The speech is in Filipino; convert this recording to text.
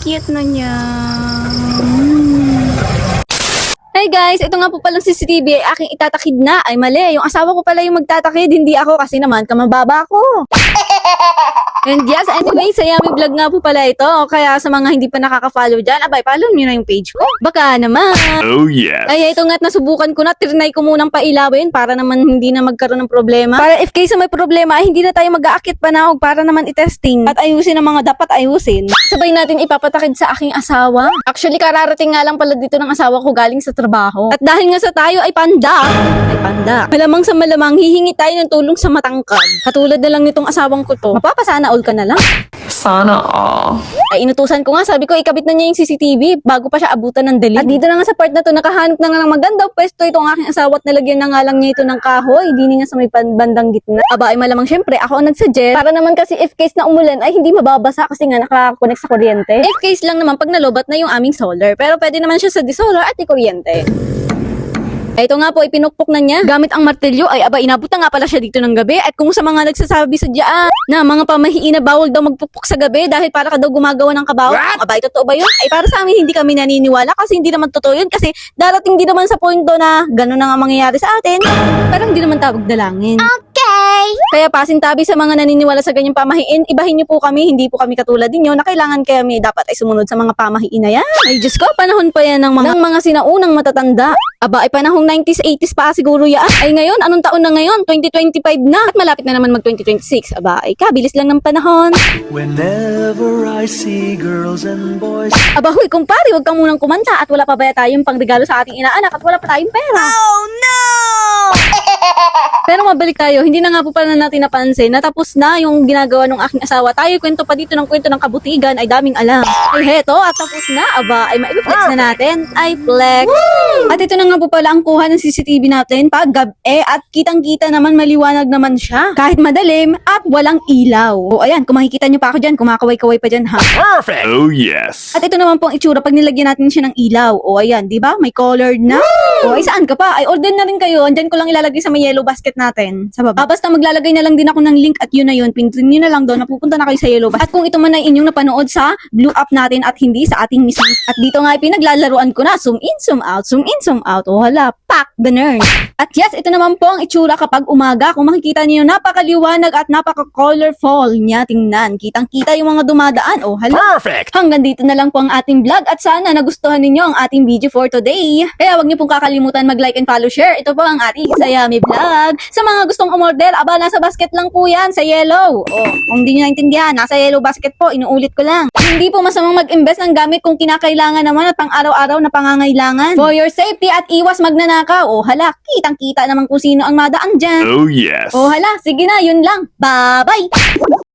cute na niya. Hey guys, ito nga po palang CCTV ay aking itatakid na. Ay mali, yung asawa ko pala yung magtatakid, hindi ako kasi naman kamababa ko. And yes, anyway, sa Yummy Vlog nga po pala ito. Kaya sa mga hindi pa nakaka-follow dyan, abay, follow nyo na yung page ko. Baka naman. Oh yes. Ay, ito nga't nasubukan ko na, trinay ko munang pailawin para naman hindi na magkaroon ng problema. Para if case na may problema, ay hindi na tayo mag-aakit panahog para naman itesting at ayusin ang mga dapat ayusin. Sabay natin ipapatakid sa aking asawa. Actually, kararating nga lang pala dito ng asawa ko galing sa trabaho. At dahil nga sa tayo ay panda. Malamang sa malamang, hihingi tayo ng tulong sa matangkad. Katulad na lang nitong asawang ko to. Mapapasana all ka na lang. Sana all. Ay, inutusan ko nga, sabi ko, ikabit na niya yung CCTV bago pa siya abutan ng dilim. At dito na nga sa part na to, nakahanap na nga ng magandang pwesto itong aking asawa at nalagyan na nga lang niya ito ng kahoy. Hindi nga sa may bandang gitna. Aba, ay malamang syempre, ako ang nagsuggest. Para naman kasi if case na umulan, ay hindi mababasa kasi nga nakakonect sa kuryente. If case lang naman pag nalobat na yung aming solar. Pero pwede naman siya sa di-solar at di-kuryente. Ito nga po, ipinukpok na niya. Gamit ang martilyo, ay aba, inabot na nga pala siya dito ng gabi. At kung sa mga nagsasabi sa diyaan na mga pamahiin na bawal daw magpupok sa gabi dahil para ka daw gumagawa ng kabaw. Aba, totoo ba yun? Ay para sa amin, hindi kami naniniwala kasi hindi naman totoo yun. Kasi darating din naman sa punto na gano'n na nga mangyayari sa atin. Parang hindi naman tawag dalangin. Kaya pasintabi sa mga naniniwala sa ganyang pamahiin, ibahin niyo po kami, hindi po kami katulad ninyo na kailangan kami dapat ay sumunod sa mga pamahiin na yan. Ay Diyos ko, panahon pa yan ng mga sinaunang matatanda. Aba, ay panahong 90s, 80s pa siguro yan. Ay ngayon, anong taon na ngayon? 2025 na. At malapit na naman mag 2026. Aba, ay kabilis lang ng panahon. Whenever I see girls and boys. Aba, huy, kumpare, huwag kang munang kumanta at wala pa ba tayong pangregalo sa ating inaanak at wala pa tayong pera. Oh no! Pero mabalik tayo, hindi na nga po pala natin napansin, natapos na yung ginagawa ng aking asawa. Tayo kwento pa dito ng kwento ng kabutigan, ay daming alam. Ay heto, at tapos na, aba, ay maipiflex na natin, ay flex. At ito na nga po pala ang kuha ng CCTV natin pag gabi at kitang-kita naman maliwanag naman siya. Kahit madalim at walang ilaw. O ayan, kung makikita nyo pa ako dyan, kumakaway-kaway pa dyan ha. Perfect. Oh yes. At ito naman po ang itsura pag nilagyan natin siya ng ilaw. O ayan, di ba? May colored na. O ay saan ka pa? Ay order na rin kayo. Andyan ko lang ilalagay sa may yellow basket natin. Sa baba. Basta maglalagay na lang din ako ng link at yun na yun. Pindutin nyo na lang doon. Napupunta na kayo sa yellow basket. At kung ito man ay inyong napanood sa blue app natin at hindi sa ating mismo. At dito nga ay pinaglalaruan ko na. Zoom in, zoom out. Zoom in, zoom out. O hala, pack the nerd. At yes, ito naman po ang itsura kapag umaga. Kung makikita niyo, napakaliwanag at napaka-colorful niya. Tingnan. Kitang-kita yung mga dumadaan. O hala. Perfect. Hanggang dito na lang po ang ating vlog at sana nagustuhan ninyo ang ating video for today. Kaya wag niyo pong kakalimutan mag-like and follow, share. Ito po ang ating Sayami Vlog. Sa mga gustong umorder, aba, nasa basket lang po yan, sa yellow. O, kung hindi nyo naintindihan, nasa yellow basket po, inuulit ko lang. Hindi po masamang mag-invest ng gamit kung kinakailangan naman at pang araw-araw na pangangailangan. For your safety at iwas magnanakaw. O hala, kitang-kita naman kung sino ang madaan dyan. Oh yes. O hala, sige na, yun lang. Bye-bye!